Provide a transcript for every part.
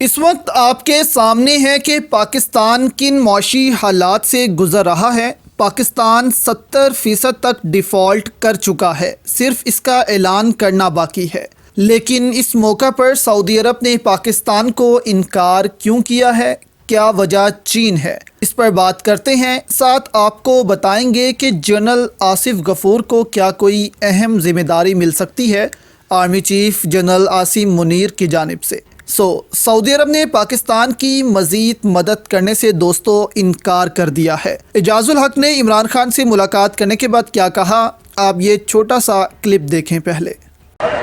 اس وقت آپ کے سامنے ہے کہ پاکستان کن معاشی حالات سے گزر رہا ہے۔ پاکستان 70% تک ڈیفالٹ کر چکا ہے، صرف اس کا اعلان کرنا باقی ہے۔ لیکن اس موقع پر سعودی عرب نے پاکستان کو انکار کیوں کیا ہے؟ کیا وجہ چین ہے؟ اس پر بات کرتے ہیں، ساتھ آپ کو بتائیں گے کہ جنرل آصف غفور کو کیا کوئی اہم ذمہ داری مل سکتی ہے army chief general Asim Munir کی جانب سے۔ سعودی عرب نے پاکستان کی مزید مدد کرنے سے دوستو انکار کر دیا ہے۔ اعجاز الحق نے عمران خان سے ملاقات کرنے کے بعد کیا کہا، آپ یہ چھوٹا سا کلپ دیکھیں پہلے۔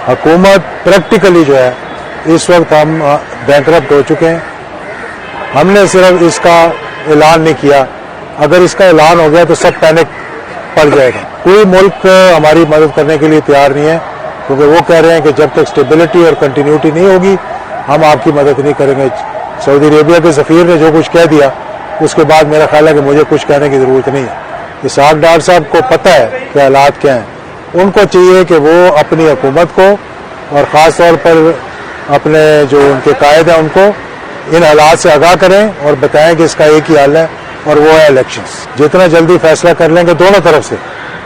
حکومت پریکٹیکلی جو ہے اس وقت ہم بینکرپٹ ہو چکے ہیں، ہم نے صرف اس کا اعلان نہیں کیا، اگر اس کا اعلان ہو گیا تو سب پینک پڑ جائے گا۔ کوئی ملک ہماری مدد کرنے کے لیے تیار نہیں ہے، کیونکہ وہ کہہ رہے ہیں کہ جب تک سٹیبلٹی اور کنٹینیوٹی نہیں ہوگی ہم آپ کی مدد نہیں کریں گے۔ سعودی عربیہ کے سفیر نے جو کچھ کہہ دیا اس کے بعد میرا خیال ہے کہ مجھے کچھ کہنے کی ضرورت نہیں ہے۔ اسحاق ڈار صاحب کو پتہ ہے کہ حالات کیا ہیں، ان کو چاہیے کہ وہ اپنی حکومت کو اور خاص طور پر اپنے جو ان کے قائد ہیں ان کو ان حالات سے آگاہ کریں اور بتائیں کہ اس کا ایک ہی حل ہے اور وہ ہے الیکشنز۔ جتنا جلدی فیصلہ کر لیں گے، دونوں طرف سے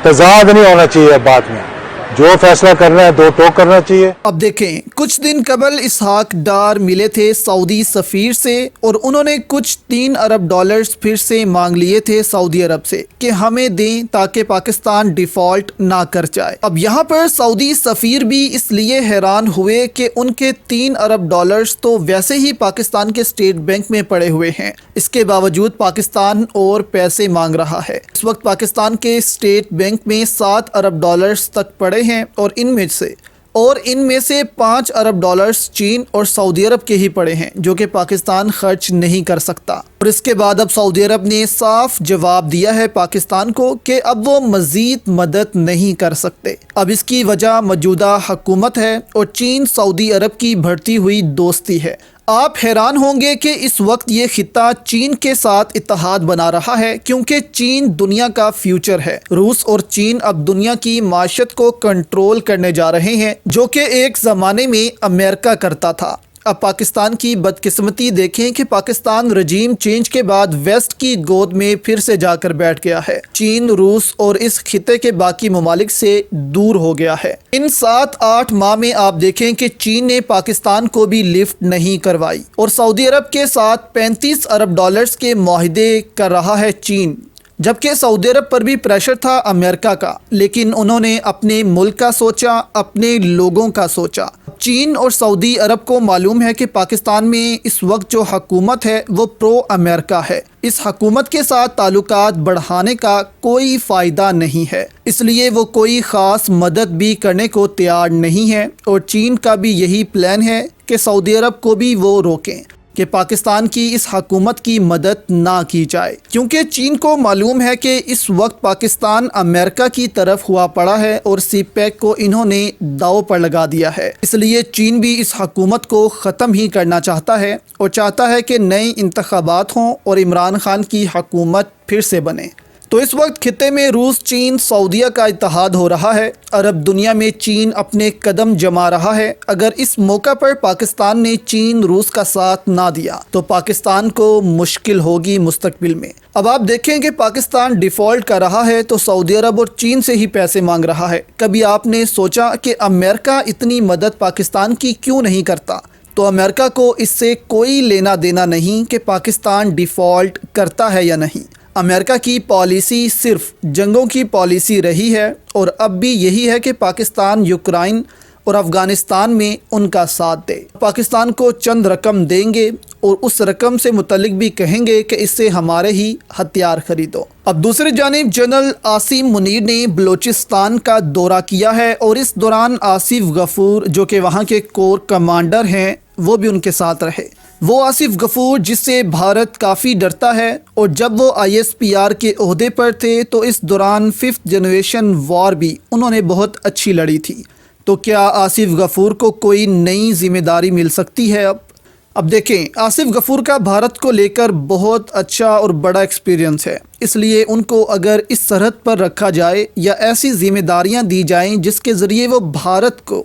تضاد نہیں ہونا چاہیے، بات میں جو فیصلہ کرنا ہے دو ٹوک کرنا چاہیے۔ اب دیکھیں، کچھ دن قبل اسحاق ڈار ملے تھے سعودی سفیر سے اور انہوں نے کچھ 3 ارب ڈالرز پھر سے مانگ لیے تھے سعودی عرب سے کہ ہمیں دیں تاکہ پاکستان ڈیفالٹ نہ کر جائے۔ اب یہاں پر سعودی سفیر بھی اس لیے حیران ہوئے کہ ان کے 3 ارب ڈالرز تو ویسے ہی پاکستان کے اسٹیٹ بینک میں پڑے ہوئے ہیں، اس کے باوجود پاکستان اور پیسے مانگ رہا ہے۔ اس وقت پاکستان کے اسٹیٹ بینک میں 7 ارب ڈالرز تک پڑے ہیں اور ان میں سے 5 ارب ڈالرز چین اور سعودی عرب کے ہی پڑے ہیں، جو کہ پاکستان خرچ نہیں کر سکتا۔ اور اس کے بعد اب سعودی عرب نے صاف جواب دیا ہے پاکستان کو کہ اب وہ مزید مدد نہیں کر سکتے۔ اب اس کی وجہ موجودہ حکومت ہے اور چین سعودی عرب کی بڑھتی ہوئی دوستی ہے۔ آپ حیران ہوں گے کہ اس وقت یہ خطہ چین کے ساتھ اتحاد بنا رہا ہے، کیونکہ چین دنیا کا فیوچر ہے۔ روس اور چین اب دنیا کی معیشت کو کنٹرول کرنے جا رہے ہیں، جو کہ ایک زمانے میں امریکہ کرتا تھا۔ اب پاکستان کی بدقسمتی دیکھیں کہ پاکستان رجیم چینج کے بعد ویسٹ کی گود میں پھر سے جا کر بیٹھ گیا ہے۔ چین، روس اور اس خطے کے باقی ممالک سے دور ہو گیا ہے۔ ان 7-8 ماہ میں آپ دیکھیں کہ چین نے پاکستان کو بھی لفٹ نہیں کروائی اور سعودی عرب کے ساتھ 35 ارب ڈالرز کے معاہدے کر رہا ہے چین، جبکہ سعودی عرب پر بھی پریشر تھا امریکہ کا، لیکن انہوں نے اپنے ملک کا سوچا، اپنے لوگوں کا سوچا۔ چین اور سعودی عرب کو معلوم ہے کہ پاکستان میں اس وقت جو حکومت ہے وہ پرو امریکہ ہے، اس حکومت کے ساتھ تعلقات بڑھانے کا کوئی فائدہ نہیں ہے، اس لیے وہ کوئی خاص مدد بھی کرنے کو تیار نہیں ہے۔ اور چین کا بھی یہی پلان ہے کہ سعودی عرب کو بھی وہ روکیں کہ پاکستان کی اس حکومت کی مدد نہ کی جائے، کیونکہ چین کو معلوم ہے کہ اس وقت پاکستان امریکہ کی طرف ہوا پڑا ہے اور سی پیک کو انہوں نے داؤ پر لگا دیا ہے۔ اس لیے چین بھی اس حکومت کو ختم ہی کرنا چاہتا ہے اور چاہتا ہے کہ نئے انتخابات ہوں اور عمران خان کی حکومت پھر سے بنے۔ تو اس وقت خطے میں روس، چین، سعودیہ کا اتحاد ہو رہا ہے۔ عرب دنیا میں چین اپنے قدم جما رہا ہے۔ اگر اس موقع پر پاکستان نے چین، روس کا ساتھ نہ دیا تو پاکستان کو مشکل ہوگی مستقبل میں۔ اب آپ دیکھیں کہ پاکستان ڈیفالٹ کر رہا ہے تو سعودی عرب اور چین سے ہی پیسے مانگ رہا ہے۔ کبھی آپ نے سوچا کہ امریکہ اتنی مدد پاکستان کی کیوں نہیں کرتا؟ تو امریکہ کو اس سے کوئی لینا دینا نہیں کہ پاکستان ڈیفالٹ کرتا ہے یا نہیں۔ امریکہ کی پالیسی صرف جنگوں کی پالیسی رہی ہے اور اب بھی یہی ہے کہ پاکستان یوکرائن اور افغانستان میں ان کا ساتھ دے۔ پاکستان کو چند رقم دیں گے اور اس رقم سے متعلق بھی کہیں گے کہ اس سے ہمارے ہی ہتھیار خریدو۔ اب دوسری جانب جنرل عاصم منیر نے بلوچستان کا دورہ کیا ہے اور اس دوران آصف غفور جو کہ وہاں کے کور کمانڈر ہیں وہ بھی ان کے ساتھ رہے۔ وہ آصف غفور جس سے بھارت کافی ڈرتا ہے، اور جب وہ ISPR کے عہدے پر تھے تو اس دوران 5th جنریشن وار بھی انہوں نے بہت اچھی لڑی تھی۔ تو کیا آصف غفور کو کوئی نئی ذمہ داری مل سکتی ہے؟ اب دیکھیں، آصف غفور کا بھارت کو لے کر بہت اچھا اور بڑا ایکسپیرینس ہے، اس لیے ان کو اگر اس سرحد پر رکھا جائے یا ایسی ذمہ داریاں دی جائیں جس کے ذریعے وہ بھارت کو